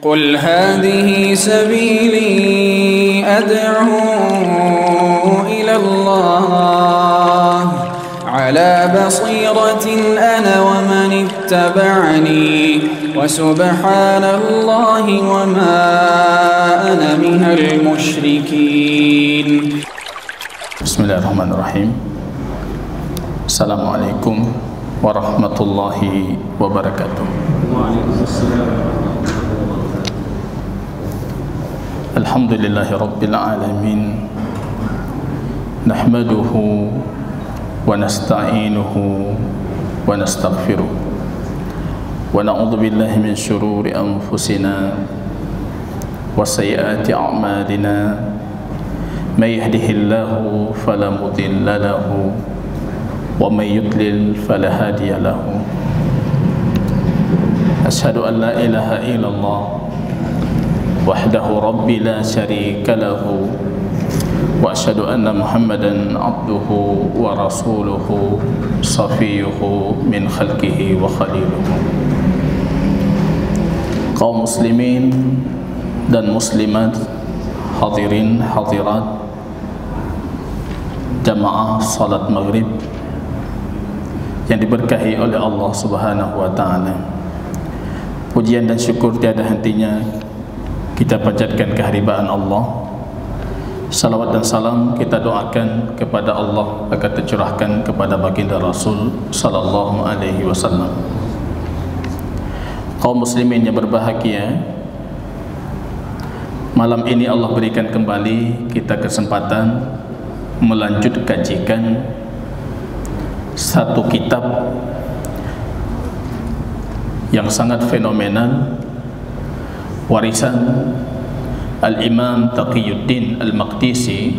قل هذه سبيلي أدعو إلى الله على بصيرة أنا ومن اتبعني وسبحان الله وما أنا من المشركين. بسم الله الرحمن الرحيم. السلام عليكم ورحمة الله وبركاته. الحمد لله رب العالمين، نحمده ونستعينه ونستغفره ونعوذ بالله من شرور أنفسنا وسيئات أعمالنا، من يهده الله فلا مضل له ومن يضلل فلا هادي له. أشهد أن لا إله إلا الله وحده ربي لا شريك له، وأشهد أن محمدا عبده ورسوله صفيه من خلقه وخليله. Kaum muslimin dan muslimat, hadirin hadirat jamaah salat maghrib yang diberkahi oleh Allah Subhanahu wa taala. Pujian dan syukur tiada hentinya kita panjatkan kehadiran Allah. Salawat dan salam kita doakan kepada Allah agar tercurahkan kepada baginda Rasul sallallahu alaihi wasallam. Kaum muslimin yang berbahagia, malam ini Allah berikan kembali kita kesempatan melanjut kajikan satu kitab yang sangat fenomenal, warisan Al-Imam Taqiyuddin Al-Maqdisi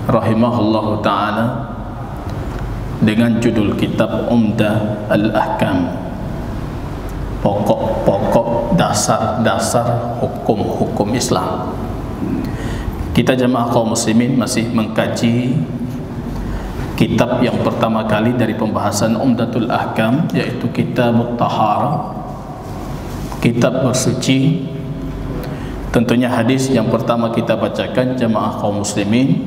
rahimahullahu ta'ala, dengan judul kitab Umdah Al-Ahkam, pokok-pokok dasar-dasar hukum-hukum Islam. Kita jemaah kaum muslimin masih mengkaji kitab yang pertama kali dari pembahasan Umdatul Ahkam, yaitu Kitabut Taharah, kitab bersuci. Tentunya hadis yang pertama kita bacakan jemaah kaum muslimin,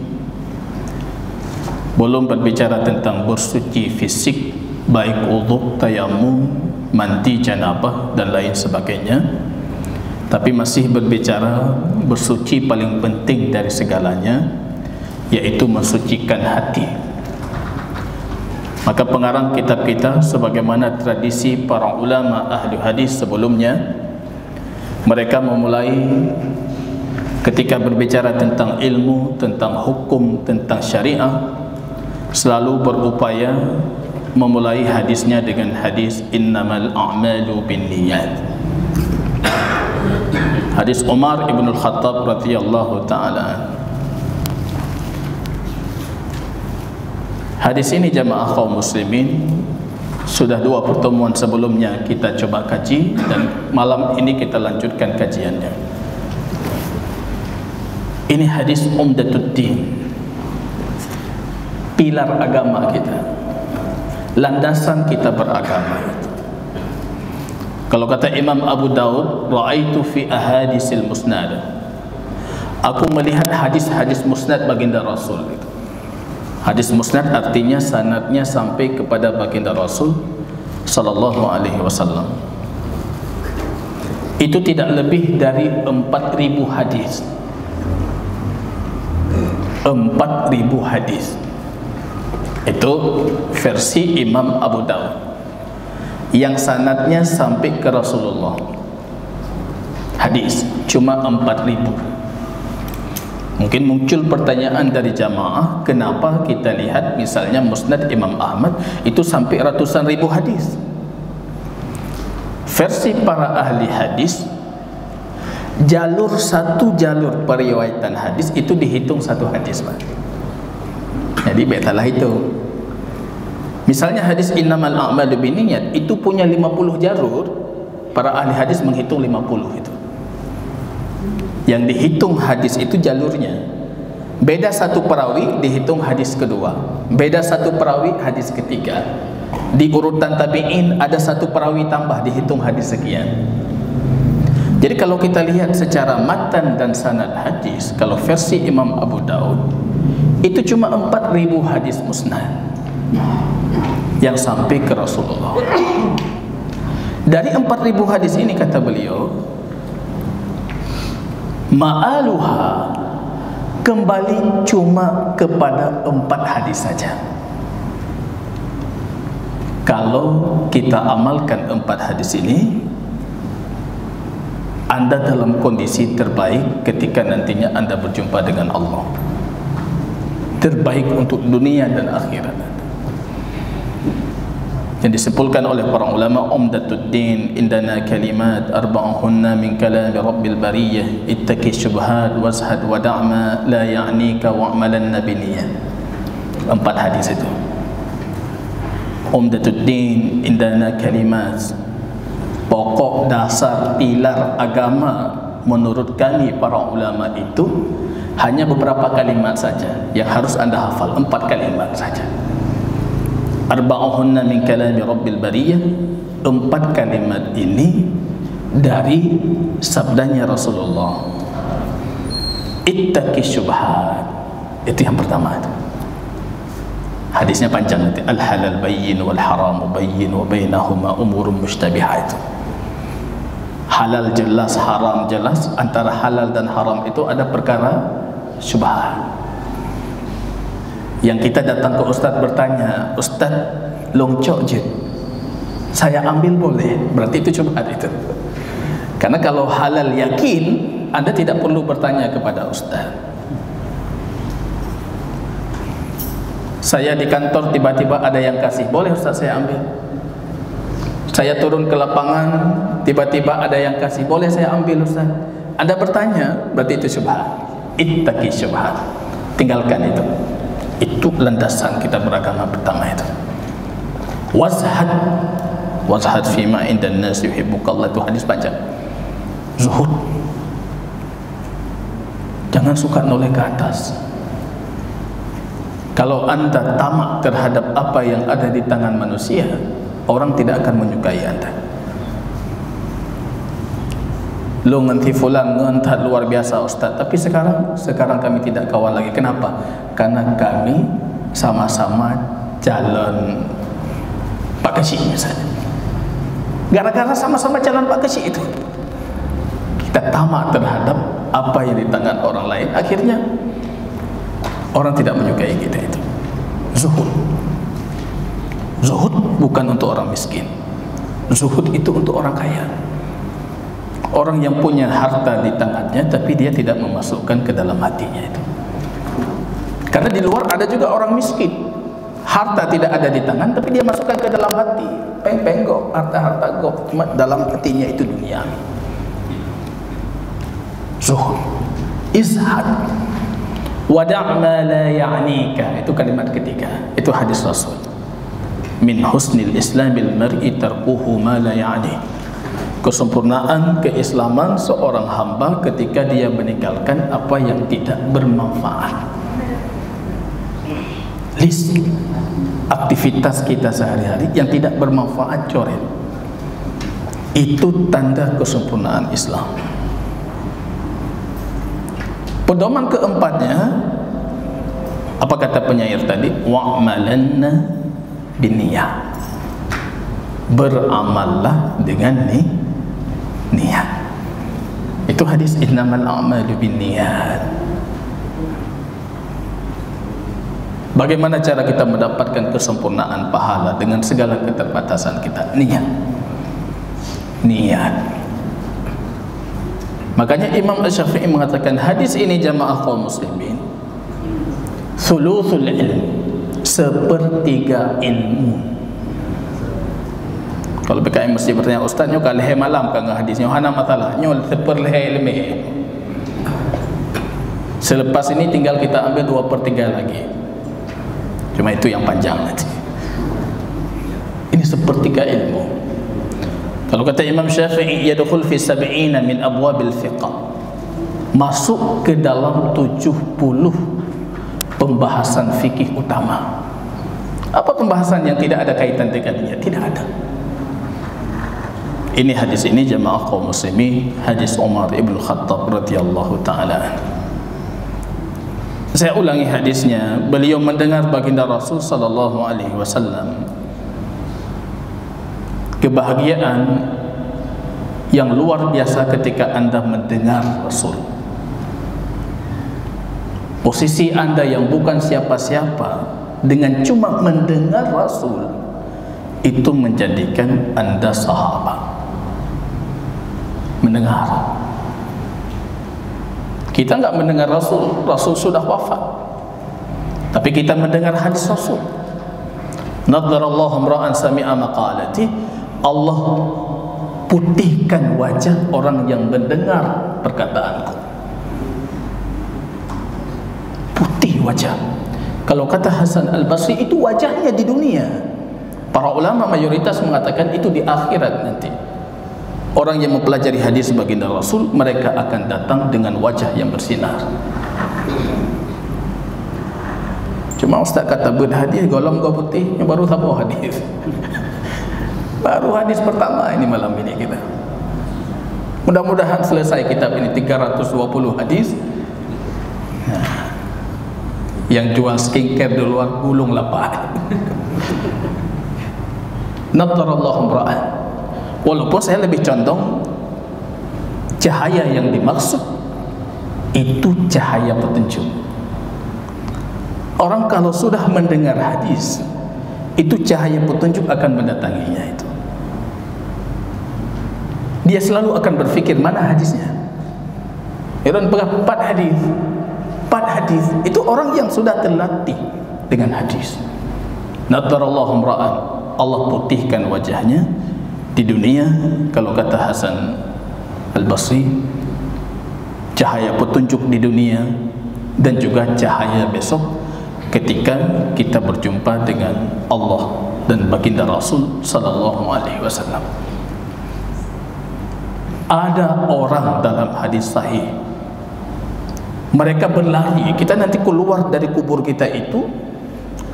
belum berbicara tentang bersuci fisik, baik wudu, tayamum, mandi janabah dan lain sebagainya, tapi masih berbicara bersuci paling penting dari segalanya, yaitu mensucikan hati. Maka pengarang kitab kita, sebagaimana tradisi para ulama ahli hadis sebelumnya, mereka memulai ketika berbicara tentang ilmu, tentang hukum, tentang syariah, selalu berupaya memulai hadisnya dengan hadis innamal a'malu binniyat. Hadis Umar ibn al-Khattab radhiyallahu ta'ala. Hadis ini jamaah kaum muslimin sudah dua pertemuan sebelumnya kita coba kaji, dan malam ini kita lanjutkan kajiannya. Ini hadis Umdatuddin, pilar agama kita, landasan kita beragama. Kalau kata Imam Abu Daud, ra'aitu fi ahadisil musnad, aku melihat hadis-hadis musnad baginda Rasul. Hadis musnad artinya sanadnya sampai kepada baginda Rasul sallallahu alaihi wasallam. Itu tidak lebih dari 4.000 hadis. 4.000 hadis. Itu versi Imam Abu Daud yang sanadnya sampai ke Rasulullah. Hadis cuma 4.000. Mungkin muncul pertanyaan dari jamaah, kenapa kita lihat misalnya Musnad Imam Ahmad itu sampai ratusan ribu hadis. Versi para ahli hadis, satu jalur periwayatan hadis itu dihitung satu hadis, Pak. Jadi betalah itu. Misalnya hadis innamal a'malu binniyat itu punya 50 jalur, para ahli hadis menghitung 50 itu. Yang dihitung hadis itu jalurnya. Beda satu perawi dihitung hadis kedua, beda satu perawi hadis ketiga. Di urutan tabi'in ada satu perawi tambah dihitung hadis sekian. Jadi kalau kita lihat secara matan dan sanad hadis, kalau versi Imam Abu Daud itu cuma 4.000 hadis musnad yang sampai ke Rasulullah. Dari 4.000 hadis ini kata beliau, ma'aluha kembali cuma kepada 4 hadis saja. Kalau kita amalkan 4 hadis ini, Anda dalam kondisi terbaik ketika nantinya Anda berjumpa dengan Allah. Terbaik untuk dunia dan akhirat. Yang disebutkan oleh para ulama, Umdatuddin indana kalimat arba'uhunna min kalami rabbil bariyah ittaqi syubhat wazhad wa da'ma la ya'nika wa'malan nabiniyah. 4 hadis itu. Umdatuddin indana kalimat, pokok dasar pilar agama menurut kami para ulama itu hanya beberapa kalimat saja yang harus Anda hafal, 4 kalimat saja. Arba'uhunna min kalami rabbil bariyah, 4 kalimat ini dari sabdanya Rasulullah. Ittaqi syubhat, itu yang pertama itu. Hadisnya panjang nanti. Al halal bayyin wal haram bayyin wa bainahuma umurun mushtabihat. Halal jelas, haram jelas. Antara halal dan haram itu ada perkara syubhat. Yang kita datang ke ustaz bertanya, "Ustaz, longcok je, saya ambil boleh?" Berarti itu syubhat itu. Karena kalau halal yakin, Anda tidak perlu bertanya kepada ustaz. Saya di kantor tiba-tiba ada yang kasih, "Boleh ustaz saya ambil?" Saya turun ke lapangan, tiba-tiba ada yang kasih, "Boleh saya ambil ustaz?" Anda bertanya, berarti itu syubhat. Ittaqi syubhat. Tinggalkan itu. Itu landasan kita beragama pertama itu. Wazhad, wazhad fima indan nas yuhibbukallah, itu hadis panjang. Zuhud, jangan suka noleh ke atas. Kalau Anda tamak terhadap apa yang ada di tangan manusia, orang tidak akan menyukai Anda. Lo nganti fulan ngantat luar biasa ustaz, tapi sekarang kami tidak kawan lagi. Kenapa? Karena kami sama-sama calon Pak Kesi misalnya. Gara-gara sama-sama calon Pak Kesi itu, kita tamak terhadap apa yang di tangan orang lain, akhirnya orang tidak menyukai kita itu. Zuhud. Zuhud bukan untuk orang miskin. Zuhud itu untuk orang kaya. Orang yang punya harta di tangannya tapi dia tidak memasukkan ke dalam hatinya itu. Karena di luar ada juga orang miskin, harta tidak ada di tangan tapi dia masukkan ke dalam hati. Peng-peng gok, harta-harta gok, cuma dalam hatinya itu dunia. Zuhud. Izhad. Wada' ma la ya'nika, itu kalimat ketiga. Itu hadis Rasul. Min husnil islamil mar'i tarkuhu ma la ya'ni. Kesempurnaan keislaman seorang hamba ketika dia meninggalkan apa yang tidak bermanfaat. List aktivitas kita sehari-hari yang tidak bermanfaat, coret. Itu tanda kesempurnaan Islam. Pedoman keempatnya, apa kata penyair tadi? Wa'malanna binniyah. Beramallah dengan niat. Itu hadis innamal a'malu binniyat. Bagaimana cara kita mendapatkan kesempurnaan pahala dengan segala keterbatasan kita? Niat. Niat. Makanya Imam Asy-Syafi'i mengatakan hadis ini jamaah kaum muslimin, thuluthul ilm, sepertiga ilmu. Kalau BKM mesti bertanya, "Ustaz, nyo kalau leher malam kan hadisnya hana masalah, nyo seperleher ilmu." Selepas ini tinggal kita ambil 2/3 lagi. Cuma itu yang panjang nanti. Ini sepertiga ilmu. Kalau kata Imam Syafi'i, yadkhul fi 70 min abwabil fiqh. Masuk ke dalam 70 pembahasan fikih utama. Apa pembahasan yang tidak ada kaitan dengannya? Tidak ada. Ini hadis ini jamaah kaum muslimin, hadis Umar ibn Khattab radhiyallahu taala. Saya ulangi hadisnya. Beliau mendengar baginda Rasul sallallahu alaihi wasallam, kebahagiaan yang luar biasa ketika Anda mendengar Rasul. Posisi Anda yang bukan siapa-siapa dengan cuma mendengar Rasul itu menjadikan Anda sahabat. Mendengar. Kita enggak mendengar Rasul, Rasul sudah wafat. Tapi kita mendengar hadis Rasul. Nadarallahu imra'an sami'a maqalati, Allah putihkan wajah orang yang mendengar perkataanku. Putih wajah. Kalau kata Hasan Al-Basri, itu wajahnya di dunia. Para ulama mayoritas mengatakan itu di akhirat nanti. Orang yang mempelajari hadis baginda Rasul, mereka akan datang dengan wajah yang bersinar. Cuma Ustaz kata berhadis golong kau putih, yang baru tahu hadis. Baru hadis pertama ini malam ini kita. Mudah-mudahan selesai kitab ini 320 hadis. Nah, yang jual skincare di luar gulung lapar. Nadarallahu imra'an. Walaupun saya lebih condong cahaya yang dimaksud itu cahaya petunjuk. Orang kalau sudah mendengar hadis, itu cahaya petunjuk akan mendatanginya itu. Dia selalu akan berpikir mana hadisnya. Iran pegang 4 hadis. 4 hadis itu orang yang sudah terlatih dengan hadis. Nadarallahu imra'an, Allah putihkan wajahnya di dunia. Kalau kata Hasan Al-Basri, cahaya petunjuk di dunia dan juga cahaya besok ketika kita berjumpa dengan Allah dan baginda Rasul sallallahu alaihi wasallam. Ada orang dalam hadis sahih, mereka berlari, kita nanti keluar dari kubur kita itu,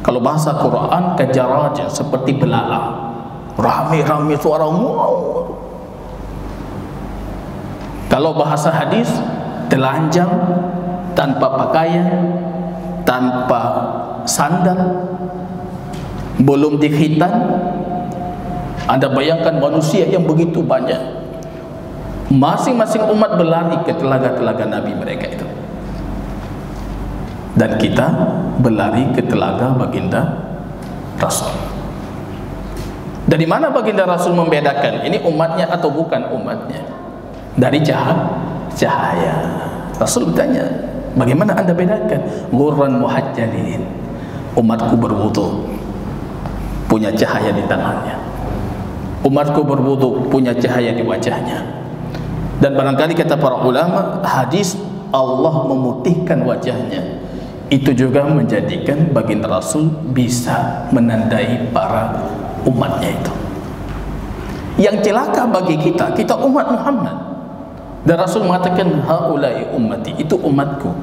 kalau bahasa Quran kajaraj, seperti belalang, rame-rame suara wow. Kalau bahasa hadis telanjang, tanpa pakaian, tanpa sandal, belum dikhitan. Anda bayangkan manusia yang begitu banyak, masing-masing umat berlari ke telaga-telaga Nabi mereka itu, dan kita berlari ke telaga baginda Rasul. Dari mana baginda Rasul membedakan ini umatnya atau bukan umatnya? Dari cahaya. Rasul bertanya, bagaimana anda bedakan? Ghurran muhajjalin, umatku berwudu punya cahaya di tangannya, umatku berwudu punya cahaya di wajahnya. Dan barangkali kata para ulama, hadis Allah memutihkan wajahnya itu juga menjadikan baginda Rasul bisa menandai para umatnya itu. Yang celaka bagi kita, kita umat Muhammad, dan Rasul mengatakan haulai ummati, itu umatku.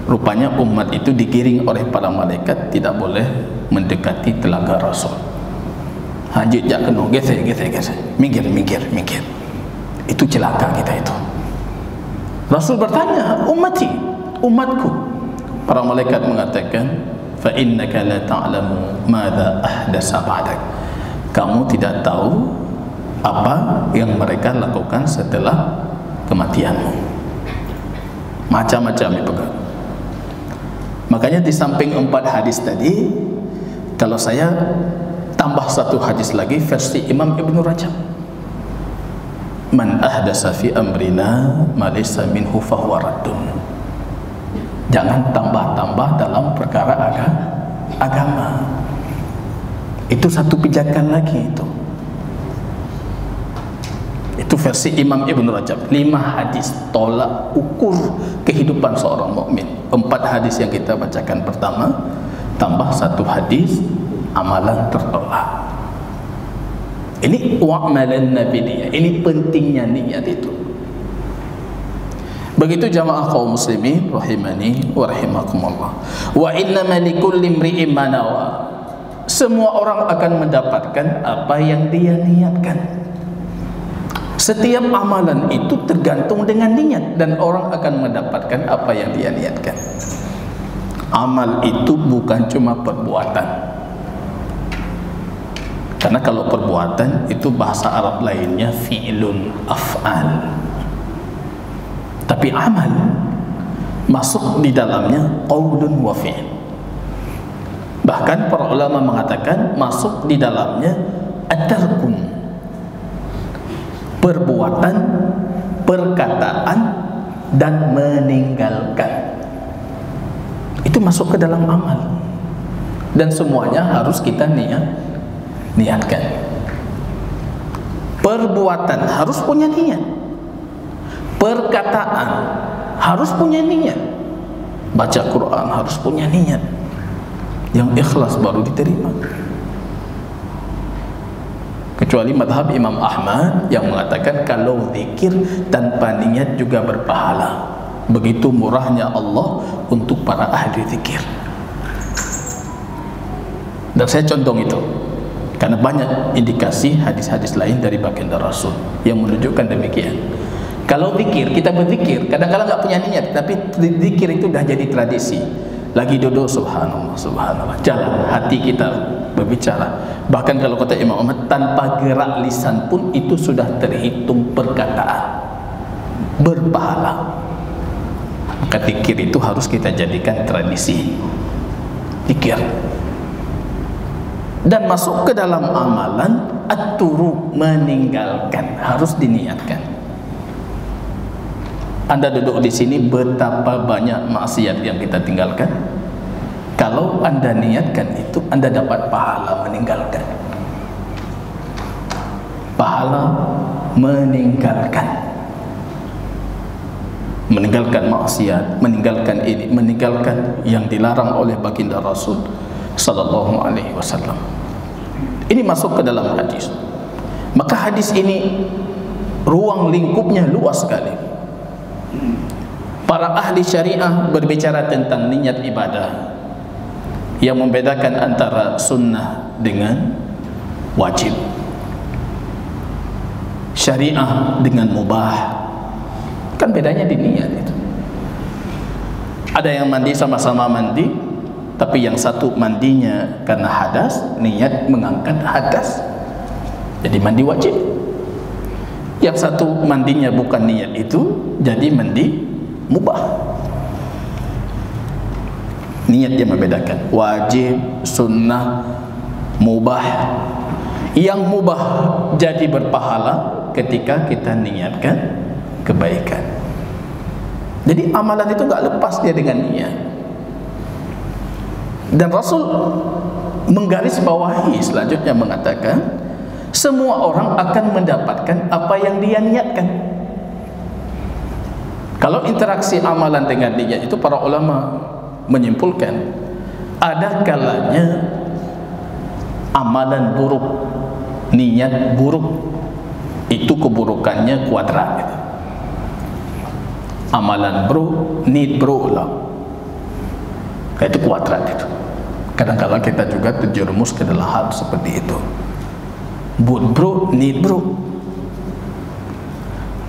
Rupanya umat itu digiring oleh para malaikat, tidak boleh mendekati telaga Rasul. Hajit jak kena geser, minggir. Itu celaka kita itu. Rasul bertanya, ummati, umatku. Para malaikat mengatakan, fa innaka la ta'lamu madza ahdasa ba'dak. Kamu tidak tahu apa yang mereka lakukan setelah kematianmu. Macam-macam itu kan. Makanya di samping 4 hadis tadi, kalau saya tambah 1 hadis lagi versi Imam Ibn Rajab, man ahdasa fi amrina ma laysa minhu fahuwa raddun. Jangan tambah-tambah dalam perkara agama. Itu 1 pijakan lagi itu. Itu versi Imam Ibn Rajab. 5 hadis tolak ukur kehidupan seorang mukmin. 4 hadis yang kita bacakan pertama, tambah 1 hadis amalan tertolak. Ini wa'malan nabiyya. Ini pentingnya niat itu. Begitu jamaah kaum muslimin rahimani wa rahimakumullah. Wa innama likulli imri'in ma nawa. Semua orang akan mendapatkan apa yang dia niatkan. Setiap amalan itu tergantung dengan niat, dan orang akan mendapatkan apa yang dia niatkan. Amal itu bukan cuma perbuatan, karena kalau perbuatan itu bahasa Arab lainnya fi'lun, af'al. Tapi amal masuk di dalamnya qaulun wa fi'l. Bahkan para ulama mengatakan masuk di dalamnya at-tarkum, perbuatan, perkataan, dan meninggalkan. Itu masuk ke dalam amal, dan semuanya harus kita niatkan. Perbuatan harus punya niat, perkataan harus punya niat, baca Quran harus punya niat yang ikhlas baru diterima. Kecuali madhab Imam Ahmad yang mengatakan kalau zikir tanpa niat juga berpahala. Begitu murahnya Allah untuk para ahli zikir. Dan saya contoh itu karena banyak indikasi hadis-hadis lain dari baginda Rasul yang menunjukkan demikian. Kalau zikir, kita berzikir kadang-kadang nggak punya niat, tapi zikir itu dah jadi tradisi. Lagi duduk subhanallah, subhanallah, jalan hati kita berbicara. Bahkan kalau kata Imam Ahmad, tanpa gerak lisan pun itu sudah terhitung perkataan, berpahala. Maka zikir itu harus kita jadikan tradisi, zikir. Dan masuk ke dalam amalan at-turuk, meninggalkan, harus diniatkan. Anda duduk di sini, betapa banyak maksiat yang kita tinggalkan. Kalau Anda niatkan itu, Anda dapat pahala meninggalkan. Pahala meninggalkan. Meninggalkan maksiat, meninggalkan ini, meninggalkan yang dilarang oleh baginda Rasul sallallahu alaihi wasallam. Ini masuk ke dalam hadis. Maka hadis ini ruang lingkupnya luas sekali. Para ahli syariah berbicara tentang niat ibadah, yang membedakan antara sunnah dengan wajib, syariah dengan mubah. Kan bedanya di niat itu. Ada yang mandi sama-sama mandi, tapi yang satu mandinya karena hadas, niat mengangkat hadas, jadi mandi wajib. Yang satu mandinya bukan niat itu, jadi mandi mubah. Niat yang membedakan wajib, sunnah, mubah. Yang mubah jadi berpahala ketika kita niatkan kebaikan. Jadi amalan itu gak lepas dia dengan niat. Dan Rasul menggarisbawahi selanjutnya mengatakan, semua orang akan mendapatkan apa yang dia niatkan. Kalau interaksi amalan dengan niat itu, para ulama menyimpulkan ada kalanya amalan buruk, niat buruk, itu keburukannya kuadrat. Amalan buruk, niat buruk lah, itu kuadrat itu. Kadang-kadang kita juga terjerumus ke dalam hal seperti itu. Buat bro, need bro.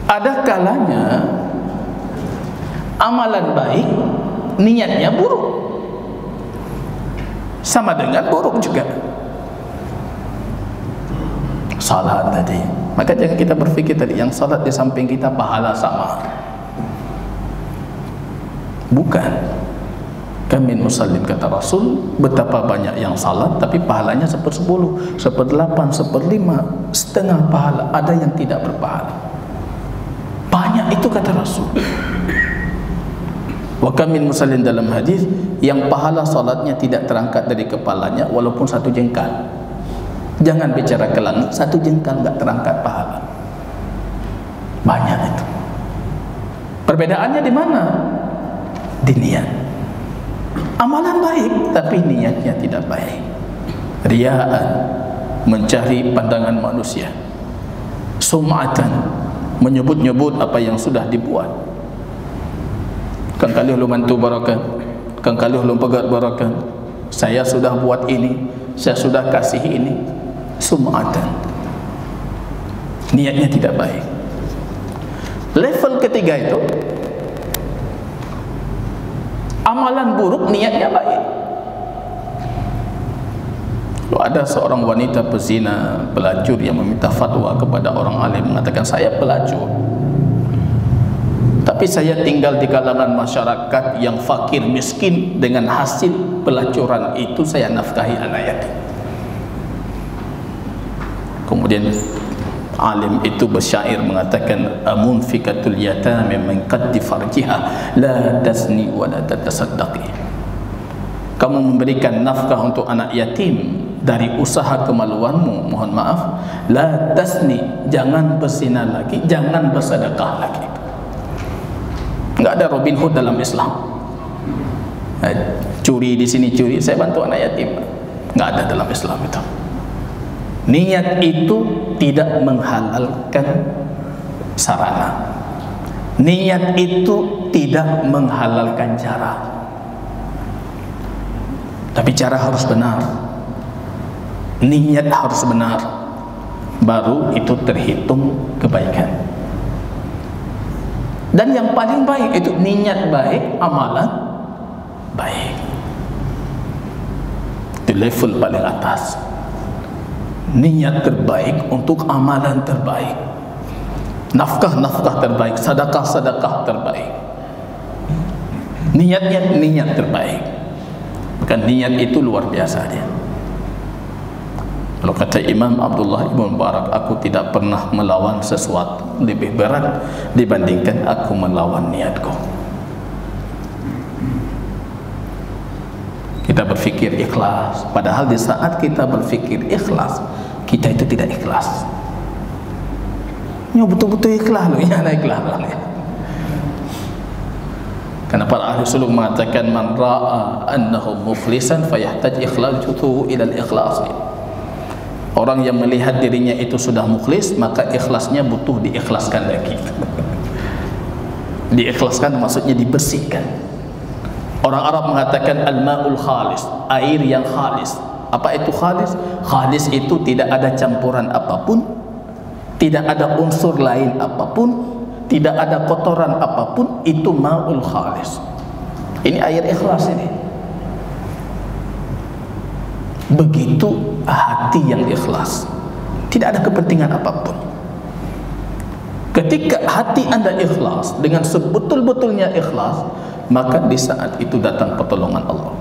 Ada kalanya amalan baik, niatnya buruk, sama dengan buruk juga. Salat tadi, maka jangan kita berfikir tadi yang salat di samping kita pahala sama. Bukan. Kamin musallin, kata Rasul, betapa banyak yang salat tapi pahalanya 1/10, 1/8, 1/5, setengah pahala. Ada yang tidak berpahala. Banyak itu kata Rasul. Wa kamin musallin dalam hadis, yang pahala salatnya tidak terangkat dari kepalanya walaupun 1 jengkal. Jangan bicara ke langit, 1 jengkal enggak terangkat pahala. Banyak itu. Perbedaannya di mana? Di niat. Amalan baik tapi niatnya tidak baik. Riyaan, mencari pandangan manusia. Sum'atan, menyebut-nyebut apa yang sudah dibuat. Kang kali ulun bantu barakan, kang kali ulun pegat barakan, saya sudah buat ini, saya sudah kasih ini. Sum'atan, niatnya tidak baik. Level ketiga itu amalan buruk, niatnya baik. Kalau ada seorang wanita pezina, pelacur yang meminta fatwa kepada orang alim, mengatakan, saya pelacur, tapi saya tinggal di kalangan masyarakat yang fakir miskin, dengan hasil pelacuran itu saya nafkahi anak yatim. Kemudian alim itu bersyair mengatakan, amunfikatul yatami min qaddi farjiha la tasni wa la tatasaddaqi. Kamu memberikan nafkah untuk anak yatim dari usaha kemaluanmu, mohon maaf, la tasni, jangan berzina lagi, jangan bersedekah lagi. Enggak ada Robin Hood dalam Islam. Curi di sini curi, saya bantu anak yatim. Enggak ada dalam Islam itu. Niat itu tidak menghalalkan sarana. Niat itu tidak menghalalkan cara. Tapi cara harus benar. Niat harus benar, baru itu terhitung kebaikan. Dan yang paling baik itu niat baik, amalan baik. Itu level paling atas. Niat terbaik untuk amalan terbaik, nafkah terbaik, sedekah terbaik. Niatnya niat terbaik. Bukan niat itu luar biasa dia. Kalau kata Imam Abdullah Ibn Mubarak, aku tidak pernah melawan sesuatu lebih berat dibandingkan aku melawan niatku. Kita berfikir ikhlas, padahal di saat kita berfikir ikhlas, kita itu tidak ikhlas. Ya betul-betul ikhlas loh, ya ikhlas loh. Karena para ahli suluk mengatakan, man ra'a annahu muflisan fayahtaj ikhlajuhu ila al-ikhlas. Orang yang melihat dirinya itu sudah mukhlis, maka ikhlasnya butuh diikhlaskan lagi. Diikhlaskan maksudnya dibersihkan. Orang Arab mengatakan al-ma'ul khalis, air yang khalis. Apa itu khalis? Khalis itu tidak ada campuran apapun, tidak ada unsur lain apapun, tidak ada kotoran apapun, itu ma'ul khalis. Ini air ikhlas ini. Begitu hati yang ikhlas, tidak ada kepentingan apapun. Ketika hati Anda ikhlas, dengan sebetul-betulnya ikhlas, maka di saat itu datang pertolongan Allah.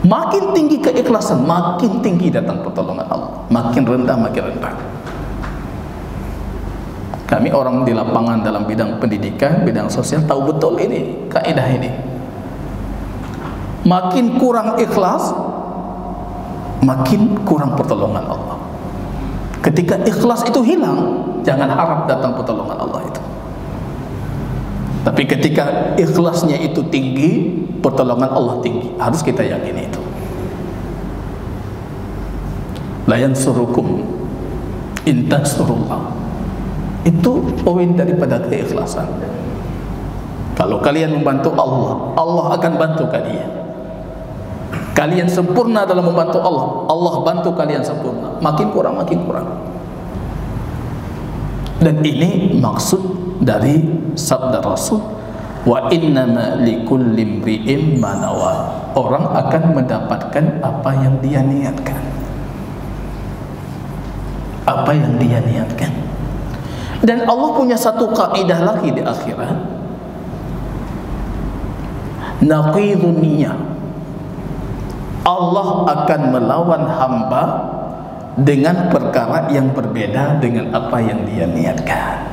Makin tinggi keikhlasan, makin tinggi datang pertolongan Allah. Makin rendah, makin rendah. Kami orang di lapangan dalam bidang pendidikan, bidang sosial, tahu betul ini, kaidah ini. Makin kurang ikhlas, makin kurang pertolongan Allah. Ketika ikhlas itu hilang, jangan harap datang pertolongan Allah itu. Tapi ketika ikhlasnya itu tinggi, pertolongan Allah tinggi. Harus kita yakini itu. La yansurukum in tansurullah. Itu poin daripada keikhlasan. Kalau kalian membantu Allah, Allah akan bantu kalian. Kalian sempurna dalam membantu Allah, Allah bantu kalian sempurna. Makin kurang, makin kurang. Dan ini maksud dari sabda Rasul, wa innama likulli imri'in ma nawa. Orang akan mendapatkan apa yang dia niatkan. Apa yang dia niatkan. Dan Allah punya satu kaidah lagi di akhirat. Naqidun niyah. Allah akan melawan hamba dengan perkara yang berbeda dengan apa yang dia niatkan.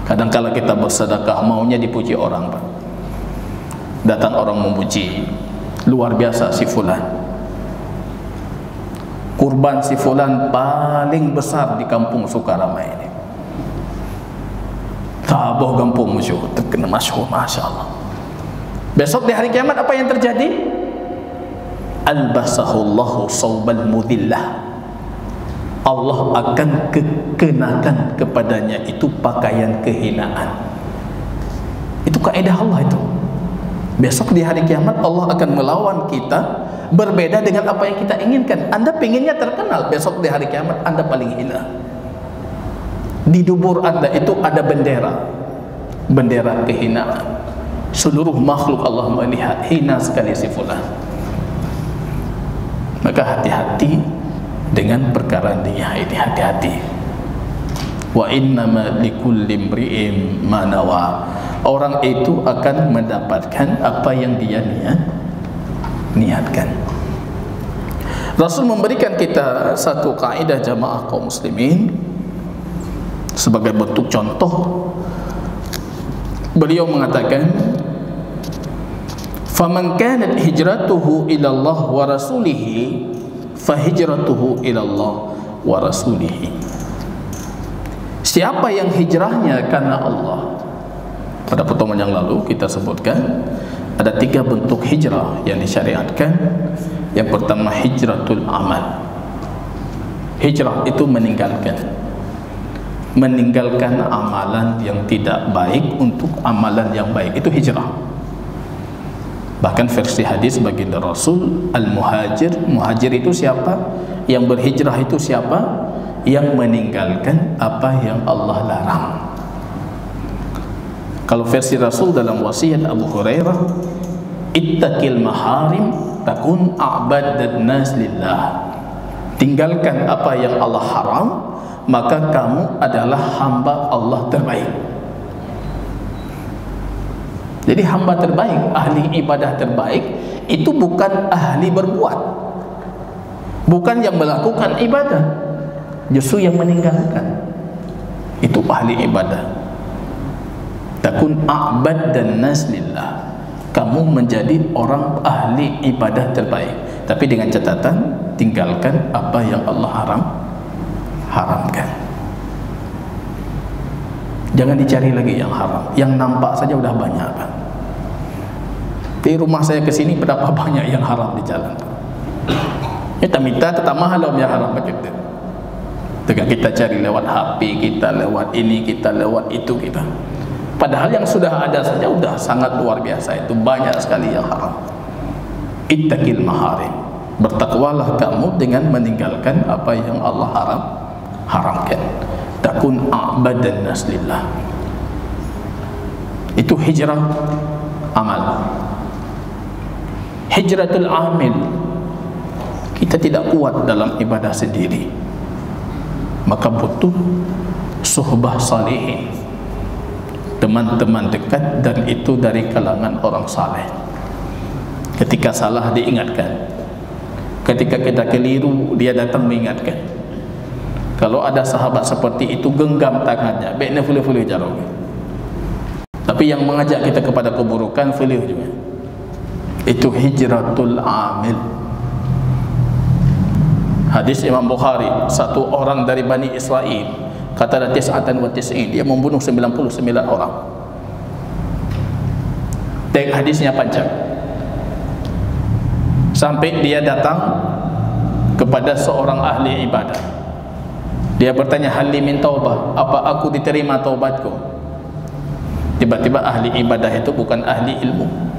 Kadang-kala kita bersedekah maunya dipuji orang, Pak. Datang orang memuji, luar biasa si fulan, kurban si fulan paling besar di kampung Sukaramai ini. Taboh kampung masyhur, terkena masyhur, masya Allah. Besok di hari kiamat apa yang terjadi? Albasahullahu saubal mudillah. Allah akan kenakan kepadanya itu pakaian kehinaan. Itu kaidah Allah itu. Besok di hari kiamat Allah akan melawan kita berbeda dengan apa yang kita inginkan. Anda pinginnya terkenal, besok di hari kiamat Anda paling hina. Di dubur Anda itu ada bendera, bendera kehinaan. Seluruh makhluk Allah melihat, hina sekali si fulan. Maka hati-hati dengan perkara niat ini, hati-hati. Wa innama likulli imri'in ma nawa. Orang itu akan mendapatkan apa yang dia niatkan. Rasul memberikan kita satu kaidah jamaah kaum muslimin sebagai bentuk contoh. Beliau mengatakan, faman kanat hijratuhu ila Allah wa rasulihi fa hijratuhu ila Allah wa rasulihi. Siapa yang hijrahnya karena Allah? Pada pertemuan yang lalu kita sebutkan ada 3 bentuk hijrah yang disyariatkan. Yang pertama, hijratul amal. Hijrah itu meninggalkan amalan yang tidak baik untuk amalan yang baik, itu hijrah. Bahkan versi hadis baginda Rasul, al-muhajir, muhajir itu siapa? Yang berhijrah itu siapa? Yang meninggalkan apa yang Allah larang. Kalau versi Rasul dalam wasiat Abu Hurairah, ittaqil maharim takun a'badan nas lillah. Tinggalkan apa yang Allah haram, maka kamu adalah hamba Allah terbaik. Jadi hamba terbaik, ahli ibadah terbaik itu bukan ahli berbuat, bukan yang melakukan ibadah, justru yang meninggalkan. Itu ahli ibadah. Takun a'bad dan nas lillah. Kamu menjadi orang ahli ibadah terbaik, tapi dengan catatan tinggalkan apa yang Allah haramkan. Jangan dicari lagi yang haram, yang nampak saja udah banyak kan. Di rumah saya kesini berapa banyak yang haram di jalan. Kita minta tetap mahal yang haram begitu. Dengan kita cari lewat HP kita, lewat ini kita, lewat itu kita. Padahal yang sudah ada saja sudah sangat luar biasa, itu banyak sekali yang haram. Ittaqil maharim. Bertakwalah kamu dengan meninggalkan apa yang Allah haramkan. Takun a'badan nas lillah. Itu hijrah amal. Hijratul amil, kita tidak kuat dalam ibadah sendiri, maka butuh suhbah salihin, teman-teman dekat, dan itu dari kalangan orang saleh. Ketika salah diingatkan, ketika kita keliru dia datang mengingatkan. Kalau ada sahabat seperti itu, genggam tangannya, baiknya boleh-boleh jarang. Tapi yang mengajak kita kepada keburukan, boleh juga. Itu hijratul amil. Hadis Imam Bukhari, satu orang dari Bani Israel, kata ada 99, dia membunuh 99 orang. Teks hadisnya panjang. Sampai dia datang kepada seorang ahli ibadah. Dia bertanya, hal min taubah, apa aku diterima taubatku? Tiba-tiba ahli ibadah itu bukan ahli ilmu.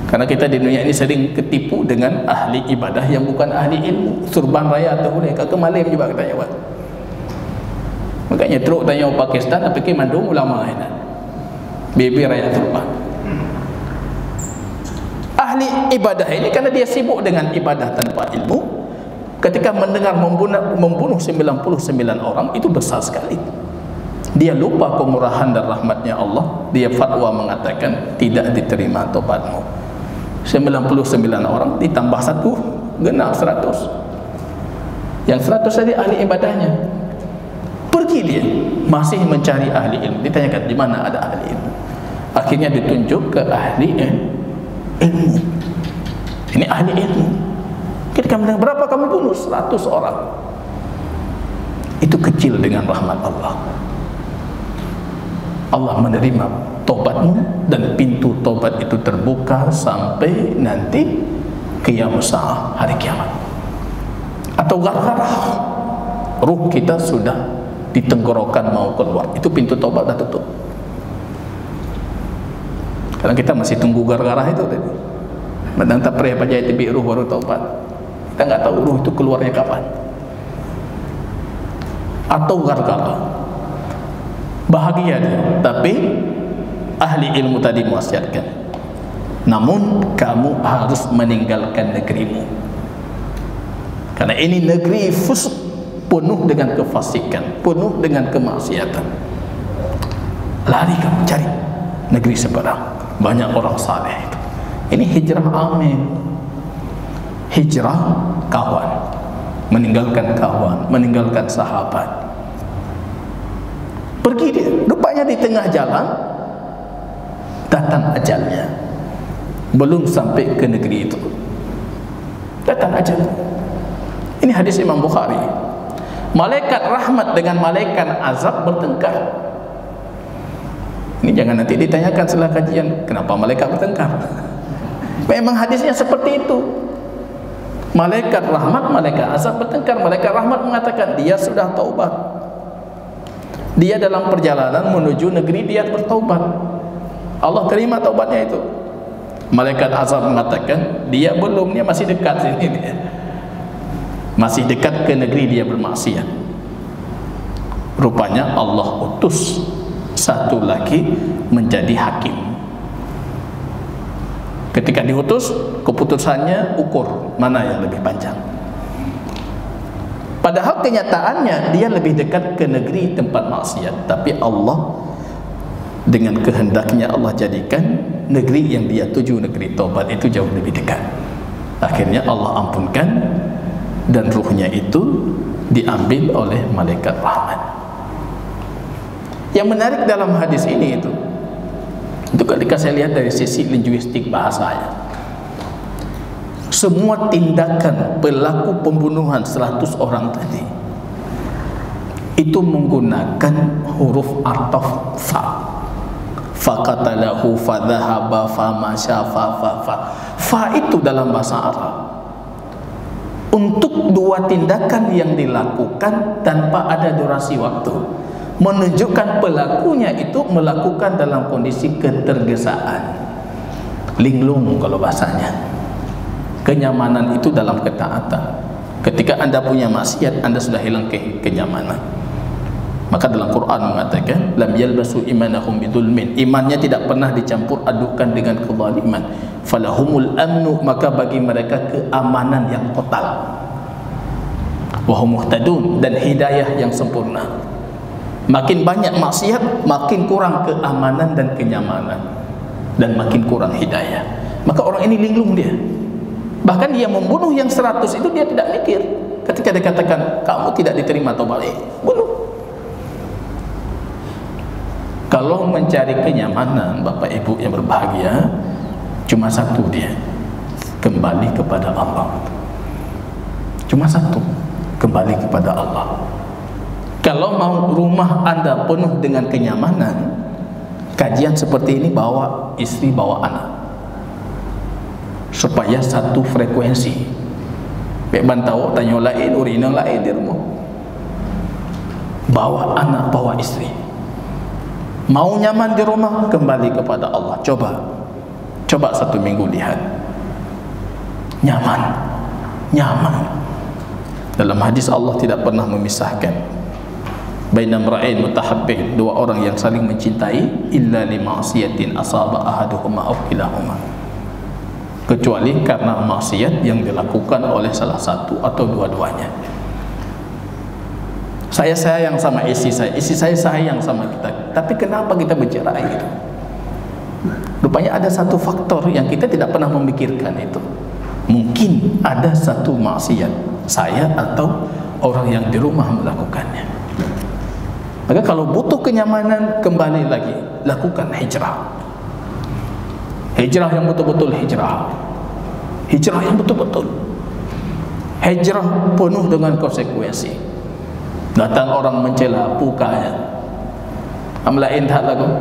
Karena kita di dunia ini sering ketipu dengan ahli ibadah yang bukan ahli ilmu. Surban raya atau boleh ke Malaysia juga kita jawab. Makanya teruk tanya Pakistan tapi ke mandung ulama ini. Bibi raya turban. Ahli ibadah ini karena dia sibuk dengan ibadah tanpa ilmu, ketika mendengar membunuh 99 orang itu besar sekali. Dia lupa kemurahan dan rahmatnya Allah. Dia fatwa mengatakan tidak diterima taubatmu. 99 orang ditambah 1 genap 100. Yang 100 tadi ahli ibadahnya. Pergi dia masih mencari ahli ilmu. Ditanyakan di mana ada ahli ilmu. Akhirnya ditunjuk ke ahli ilmu. Ini ahli ilmu. Ketika mendengar, berapa kamu bunuh? 100 orang. Itu kecil dengan rahmat Allah. Allah menerima tobatmu dan pintu tobat itu terbuka sampai nanti qiyam sa'ah, hari kiamat. Atau gara-gara ruh kita sudah ditenggorokan mau keluar, itu pintu tobat dah tutup. Karena kita masih tunggu gara-gara itu tadi. Menantap pria pajai tibi ruh baru tobat. Kita nggak tahu ruh itu keluarnya kapan. Atau gara-gara bahagia dia. Tapi ahli ilmu tadi mewasiatkan, namun kamu harus meninggalkan negerimu, karena ini negeri fusq, penuh dengan kefasikan, penuh dengan kemaksiatan. Lari kamu cari negeri seberang, banyak orang saleh. Ini hijrah amin, hijrah kawan, meninggalkan kawan, meninggalkan sahabat. Pergi dia, rupanya di tengah jalan datang ajalnya. Belum sampai ke negeri itu, datang ajal. Ini hadis Imam Bukhari. Malaikat rahmat dengan malaikat azab bertengkar. Ini jangan nanti ditanyakan setelah kajian, kenapa malaikat bertengkar? Memang hadisnya seperti itu. Malaikat rahmat, malaikat azab bertengkar. Malaikat rahmat mengatakan dia sudah taubat, dia dalam perjalanan menuju negeri dia bertaubat, Allah terima taubatnya itu. Malaikat azab mengatakan dia belum, dia masih dekat sini, dia masih dekat ke negeri dia bermaksiat. Rupanya Allah utus satu lagi menjadi hakim. Ketika diutus, keputusannya ukur mana yang lebih panjang. Padahal kenyataannya dia lebih dekat ke negeri tempat maksiat, tapi Allah dengan kehendaknya Allah jadikan negeri yang dia tuju, negeri taubat itu jauh lebih dekat. Akhirnya Allah ampunkan dan ruhnya itu diambil oleh malaikat rahmat. Yang menarik dalam hadis ini itu ketika saya lihat dari sisi linguistik bahasanya, semua tindakan pelaku pembunuhan 100 orang tadi itu menggunakan huruf ataf fa. Faqatalahu fadhahaba famasya fa. Fa itu dalam bahasa Arab untuk dua tindakan yang dilakukan tanpa ada durasi waktu, menunjukkan pelakunya itu melakukan dalam kondisi ketergesaan, linglung kalau bahasanya. Kenyamanan itu dalam ketaatan. Ketika anda punya maksiat, anda sudah hilang kenyamanan. Maka dalam Quran mengatakan lam yalbasu imanahum bidzulmin, imannya tidak pernah dicampur adukan dengan kezaliman. Falahumul amnu, maka bagi mereka keamanan yang total. Wa hum muhtadun, dan hidayah yang sempurna. Makin banyak maksiat, makin kurang keamanan dan kenyamanan, dan makin kurang hidayah. Maka orang ini linglung dia. Bahkan dia membunuh yang 100 itu dia tidak mikir. Ketika dikatakan kamu tidak diterima atau balik, bunuh. Kalau mencari kenyamanan, Bapak Ibu yang berbahagia, cuma satu dia, kembali kepada Allah. Cuma satu, kembali kepada Allah. Kalau mau rumah anda penuh dengan kenyamanan, kajian seperti ini bawa istri, bawa anak, supaya satu frekuensi. Bek bantau tanya lain, urina lain di rumah. Bawa anak, bawa istri. Mau nyaman di rumah, kembali kepada Allah. Coba 1 minggu lihat, nyaman. Dalam hadis Allah tidak pernah memisahkan baina imra'ain mutahabbin, dua orang yang saling mencintai, illa li ma'siyatin asaba ahaduhuma aw kilahuma, kecuali karena maksiat yang dilakukan oleh salah satu atau dua-duanya. Saya sayang sama istri saya sayang sama kita, tapi kenapa kita bercerai gitu? Rupanya ada satu faktor yang kita tidak pernah memikirkan itu. Mungkin ada satu maksiat saya atau orang yang di rumah melakukannya. Maka kalau butuh kenyamanan, kembali lagi, lakukan hijrah. Hijrah yang betul-betul hijrah. Hijrah yang betul-betul. Hijrah penuh dengan konsekuensi. Datang orang mencela, pukanya amlain tak lagu.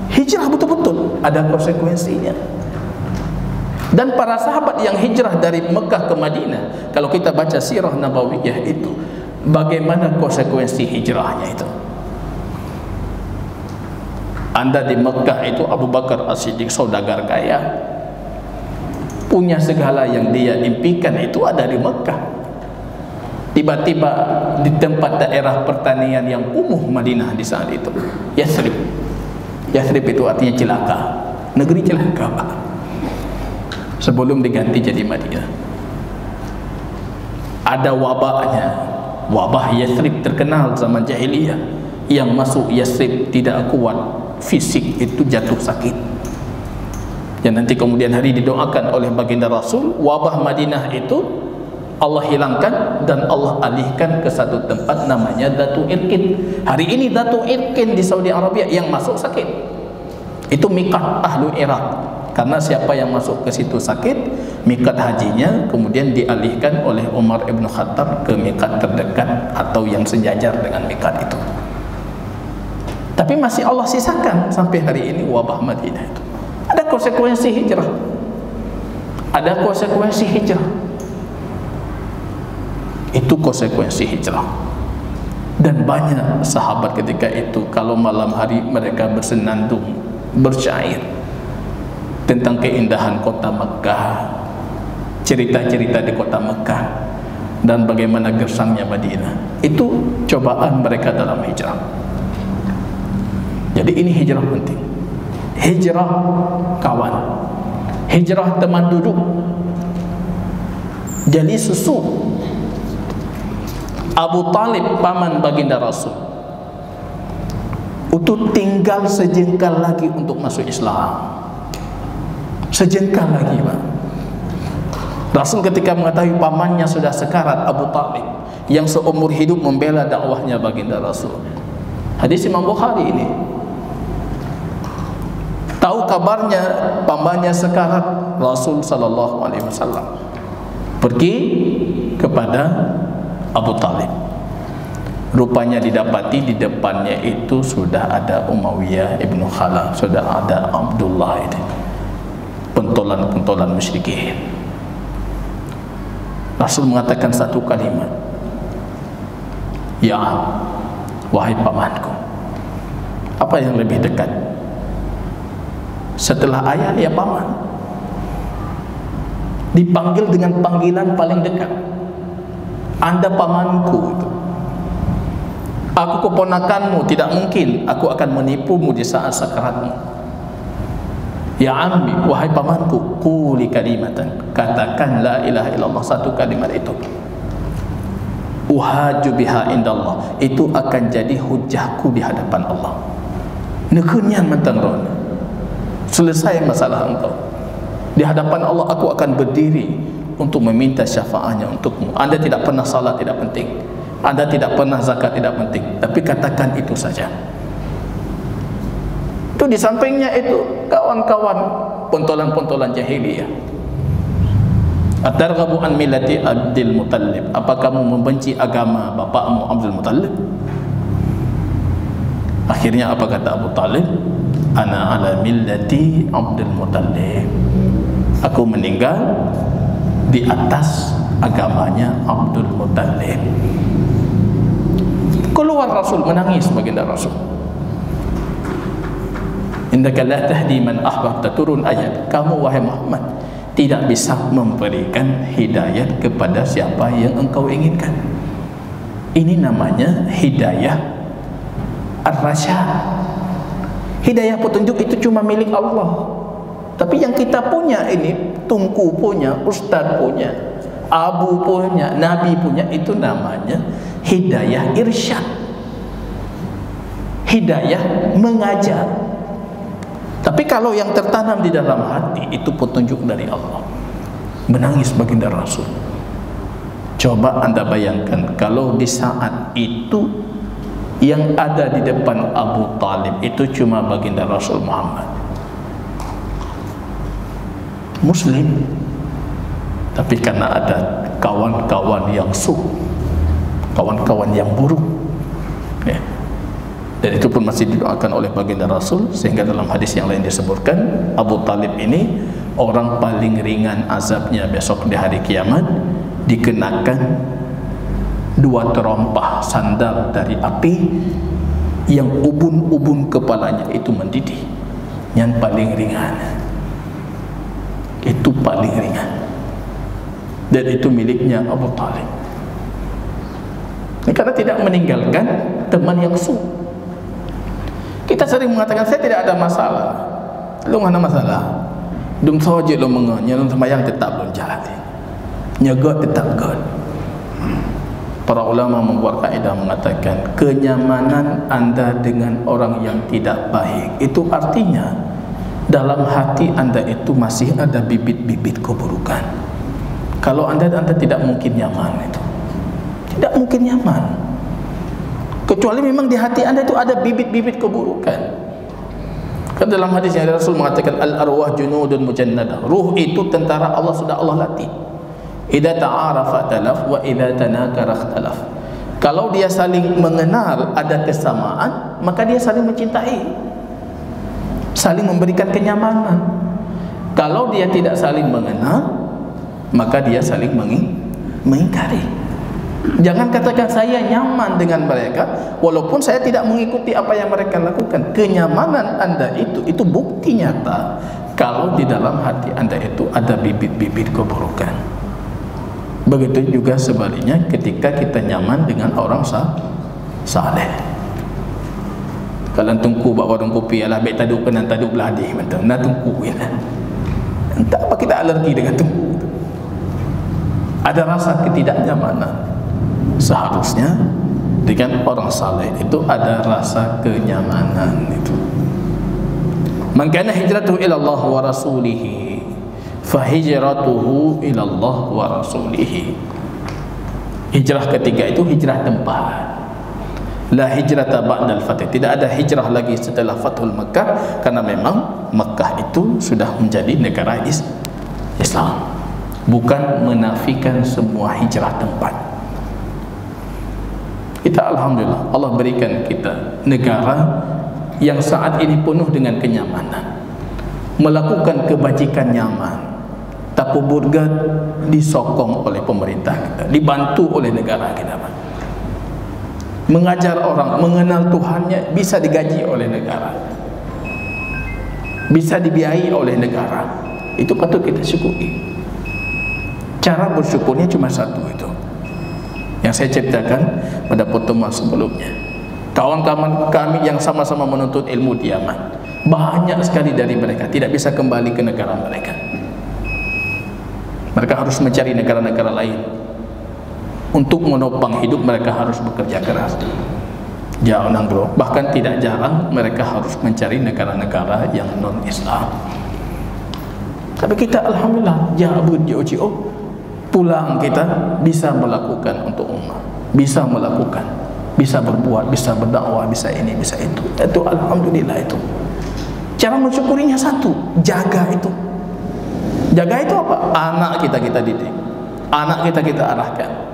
Hijrah betul-betul ada konsekuensinya. Dan para sahabat yang hijrah dari Mekah ke Madinah, kalau kita baca sirah nabawiyah itu, bagaimana konsekuensi hijrahnya itu. Anda di Mekah itu, Abu Bakar As-Siddiq saudagar kaya, punya segala yang dia impikan itu ada di Mekah. tiba-tiba di tempat daerah pertanian yang kumuh Madinah di saat itu, Yathrib. Yathrib itu artinya celaka, negeri celaka, Pak. Sebelum diganti jadi Madinah. Ada wabahnya, wabah Yathrib terkenal zaman jahiliyah. Yang masuk Yathrib tidak kuat fisik, itu jatuh sakit. Yang nanti kemudian hari didoakan oleh baginda Rasul, wabah Madinah itu Allah hilangkan dan Allah alihkan ke satu tempat namanya Datu Irkin. Hari ini Datu Irkin di Saudi Arabia yang masuk sakit. Itu miqat ahlu Iraq. Karena siapa yang masuk ke situ sakit, miqat hajinya kemudian dialihkan oleh Umar ibn Khattab ke miqat terdekat atau yang sejajar dengan miqat itu. Tapi masih Allah sisakan sampai hari ini wabah Madinah itu. Ada konsekuensi hijrah. Ada konsekuensi hijrah. Itu konsekuensi hijrah. Dan banyak sahabat ketika itu kalau malam hari mereka bersenandung, bersyair tentang keindahan kota Mekah, cerita-cerita di kota Mekah, dan bagaimana gersangnya Madinah. Itu cobaan mereka dalam hijrah. Jadi ini hijrah penting. Hijrah kawan, hijrah teman duduk, jadi susu. Abu Talib paman baginda Rasul itu tinggal sejengkal lagi untuk masuk Islam. Sejengkal lagi, Pak. Rasul ketika mengetahui pamannya sudah sekarat, Abu Talib yang seumur hidup membela dakwahnya baginda Rasul. Hadis Imam Bukhari ini. Tahu kabarnya pamannya sekarat, Rasul sallallahu alaihi wasallam pergi kepada Abu Talib. Rupanya didapati di depannya itu sudah ada Umayyah ibnu Khalaf, sudah ada Abdullah itu, pentolan-pentolan musyrikin. Rasul mengatakan satu kalimat, ya wahai pamanku. Apa yang lebih dekat? Setelah ayah ya paman. Dipanggil dengan panggilan paling dekat. Anda pamanku itu. Aku keponakanmu, tidak mungkin aku akan menipumu di saat sakaratmu. Ya ammi, wahai pamanku, quli kalimatan, katakan la ilaha illallah, satu kalimat itu. Uhaju biha indallah, itu akan jadi hujahku di hadapan Allah. Nekunyan mentang selesai masalah engkau. Di hadapan Allah aku akan berdiri untuk meminta syafaatnya untukmu. Anda tidak pernah salat, tidak penting. Anda tidak pernah zakat, tidak penting. Tapi katakan itu saja. Itu di sampingnya itu kawan-kawan pentolan-pentolan jahiliyah. Atarghabu an millati Abdul Muttalib, apa kamu membenci agama bapakmu Abdul Muttalib? Akhirnya apa kata Abu Talib? Ana ala millati Abdul Muttalib. Aku meninggal di atas agamanya Abdul Muttalib. Keluar Rasul menangis baginda Rasul. Innaka la tahdi man ahbabta, turun ayat. Kamu wahai Muhammad tidak bisa memberikan hidayat kepada siapa yang engkau inginkan. Ini namanya hidayah ar-rasyad. Hidayah petunjuk itu cuma milik Allah. Tapi yang kita punya ini, Tungku punya, Ustaz punya, Abu punya, Nabi punya, itu namanya hidayah irsyad. Hidayah mengajar. Tapi kalau yang tertanam di dalam hati itu petunjuk dari Allah. Menangis baginda Rasul. Coba Anda bayangkan kalau di saat itu yang ada di depan Abu Talib itu cuma baginda Rasul Muhammad, Muslim. Tapi karena ada kawan-kawan yang kawan-kawan yang buruk, ya. Dan itu pun masih didoakan oleh baginda Rasul, sehingga dalam hadis yang lain disebutkan Abu Talib ini orang paling ringan azabnya besok di hari kiamat, dikenakan 2 terompah sandal dari api yang ubun-ubun kepalanya itu mendidih. Yang paling ringan, itu paling ringan, dan itu miliknya Abu Talib. Karena tidak meninggalkan teman yang su. Kita sering mengatakan saya tidak ada masalah. Lu mana masalah? Dum soje lu mengonya, lu sembahyang tetap lu jalan. Nyegot tetap god. Para ulama membuat kaidah mengatakan kenyamanan anda dengan orang yang tidak baik itu artinya dalam hati anda itu masih ada bibit-bibit keburukan. Kalau anda tidak mungkin nyaman itu. Tidak mungkin nyaman. Kecuali memang di hati anda itu ada bibit-bibit keburukan. Kan dalam hadis yang Rasul mengatakan al-arwah junudun mujannadah. Ruh itu tentara Allah, sudah Allah latih. Idza ta'arafa talaf wa idza tanakara ikhtalaf. Kalau dia saling mengenal, ada kesamaan, maka dia saling mencintai, saling memberikan kenyamanan. Kalau dia tidak saling mengenal, maka dia saling mengingkari. Jangan katakan saya nyaman dengan mereka walaupun saya tidak mengikuti apa yang mereka lakukan. Kenyamanan anda itu bukti nyata kalau di dalam hati anda itu ada bibit-bibit keburukan. Begitu juga sebaliknya ketika kita nyaman dengan orang saleh. Kalau tungku bawa warung kopi ala baik taduk kenan taduk belah hadis betul. Nak tungku ya. Entah apa kita alergi dengan tungku. Ada rasa ketidaknyamanan. Seharusnya dengan orang saleh itu ada rasa kenyamanan itu. Man kana hijratuhu ila Allah wa rasulih fa hijratuhu ila Allah wa rasulih. Hijrah ketiga itu hijrah tempat. La hijrata ba'dal fath. Tidak ada hijrah lagi setelah Fathul Makkah karena memang Makkah itu sudah menjadi negara Islam. Bukan menafikan semua hijrah tempat. Kita alhamdulillah Allah berikan kita negara yang saat ini penuh dengan kenyamanan, melakukan kebajikan nyaman, tapi burga disokong oleh pemerintah kita, dibantu oleh negara kita. Mengajar orang mengenal Tuhannya bisa digaji oleh negara, bisa dibiayai oleh negara. Itu patut kita syukuri. Cara bersyukurnya cuma satu itu yang saya ceritakan pada pertemuan sebelumnya. Kawan-kawan kami yang sama-sama menuntut ilmu di Yaman, banyak sekali dari mereka tidak bisa kembali ke negara mereka. Mereka harus mencari negara-negara lain. Untuk menopang hidup mereka harus bekerja keras. Jauh nanggro. Bahkan tidak jarang mereka harus mencari negara-negara yang non-Islam. Tapi kita alhamdulillah jabut JOCO, pulang kita bisa melakukan untuk umat, bisa melakukan, bisa berbuat, bisa berdakwah, bisa ini, bisa itu. Itu alhamdulillah itu. Cara mensyukurinya satu, jaga itu. Jaga itu apa? Anak kita didik, anak kita arahkan.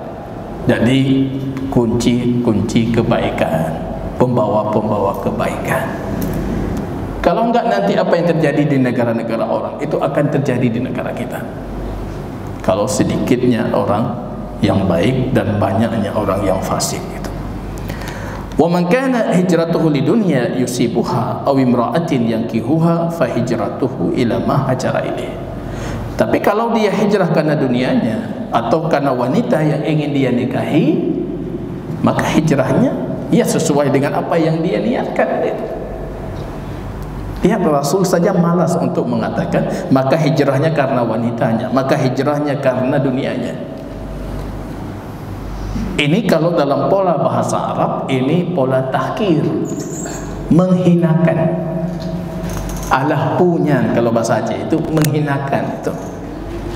Jadi kunci kebaikan, pembawa kebaikan. Kalau enggak nanti apa yang terjadi di negara-negara orang itu akan terjadi di negara kita. Kalau sedikitnya orang yang baik dan banyaknya orang yang fasik itu. Wa man kana hijratuhu lidunya yusibuha aw imra'atin yankihuha fa hijratuhu ila ma hajara ilaih. Tapi kalau dia hijrah karena dunianya atau karena wanita yang ingin dia nikahi, maka hijrahnya ya sesuai dengan apa yang dia niatkan itu. Lihat Rasul saja malas untuk mengatakan maka hijrahnya karena wanitanya, maka hijrahnya karena dunianya. Ini kalau dalam pola bahasa Arab ini pola tahkir, menghinakan. Alah punya kalau bahasa Aceh itu menghinakan itu.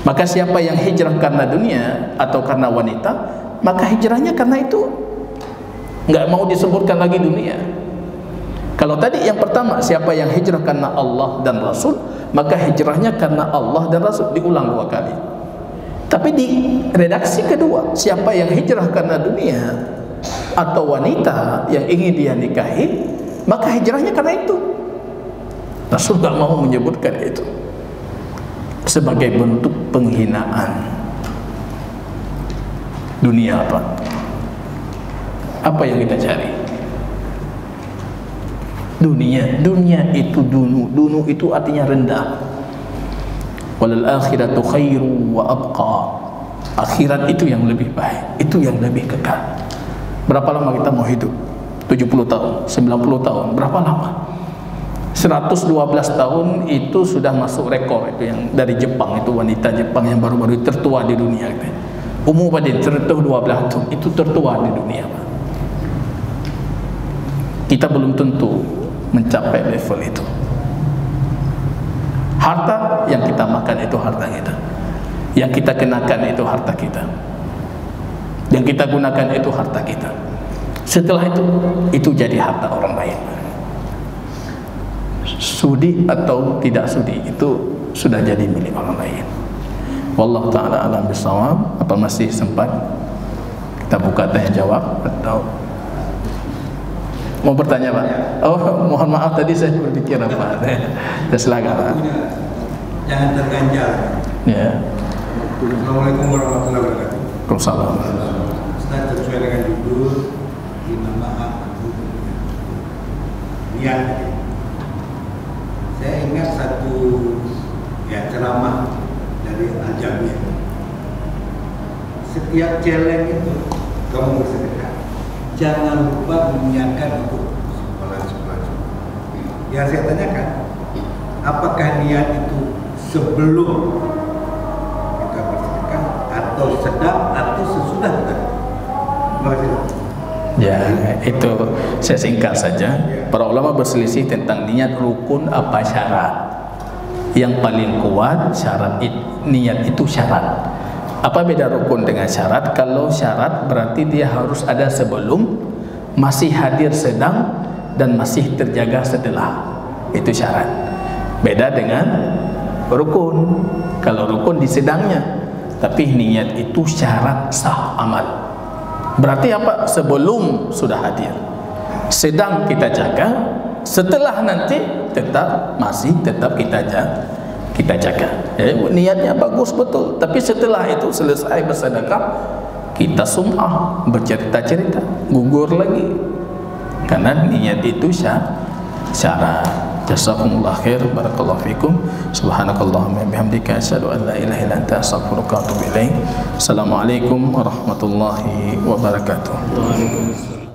Maka siapa yang hijrah karena dunia atau karena wanita, maka hijrahnya karena itu. Enggak mau disebutkan lagi dunia. Kalau tadi yang pertama, siapa yang hijrah karena Allah dan Rasul, maka hijrahnya karena Allah dan Rasul, diulang 2 kali. Tapi di redaksi kedua, siapa yang hijrah karena dunia atau wanita yang ingin dia nikahi, maka hijrahnya karena itu. Rasul tak mau menyebutkan itu sebagai bentuk penghinaan. Dunia apa? Apa yang kita cari? Dunia itu dunu itu artinya rendah. Walal akhiratu khairu wa abqa. Akhirat itu yang lebih baik, itu yang lebih kekal. Berapa lama kita mau hidup? 70 tahun, 90 tahun, berapa lama? 112 tahun itu sudah masuk rekor itu yang dari Jepang, itu wanita Jepang yang baru-baru tertua di dunia itu. Umur pada 112 tahun itu tertua di dunia. Kita belum tentu mencapai level itu. Harta yang kita makan itu harta kita, yang kita kenakan itu harta kita, yang kita gunakan itu harta kita. Setelah itu jadi harta orang lain. Sudi atau tidak sudi itu sudah jadi milik orang lain. Wallahu ta'ala alam bisawab. Apa masih sempat kita buka tanya jawab atau mau bertanya Pak? Oh, mohon maaf tadi saya berpikir apa. Silakan Pak. Jangan terganjal. Ya. Assalamualaikum warahmatullahi wabarakatuh. Waalaikumsalam. Ustaz, sesuai dengan judul Innama niat. Saya ingat satu ceramah dari Al-Jami'. Setiap challenge itu kamu bersedekah, jangan lupa meniatkan untuk sekolah. Yang saya tanyakan, apakah niat itu sebelum kita bersedekah atau sedang atau sesudah kita? Terima kasih. Ya, itu saya singkat saja. Para ulama berselisih tentang niat rukun apa syarat. Yang paling kuat syarat niat itu syarat. Apa beda rukun dengan syarat? Kalau syarat berarti dia harus ada sebelum, masih hadir sedang, dan masih terjaga setelah. Itu syarat. Beda dengan rukun. Kalau rukun di sedangnya, tapi niat itu syarat sah amal. Berarti apa? Sebelum sudah hadir, sedang kita jaga, setelah nanti masih tetap kita jaga. Niatnya bagus betul, tapi setelah itu selesai bersedekah, kita sum'ah, bercerita-cerita, gugur lagi, karena niat itu syarat. Jazakumullah khair, barakallahu fikum. Subhanakallahumma bihamdika asyhadu an la ilaha illa anta astaghfiruka wa atubu ilaik. Assalamualaikum warahmatullahi wabarakatuh.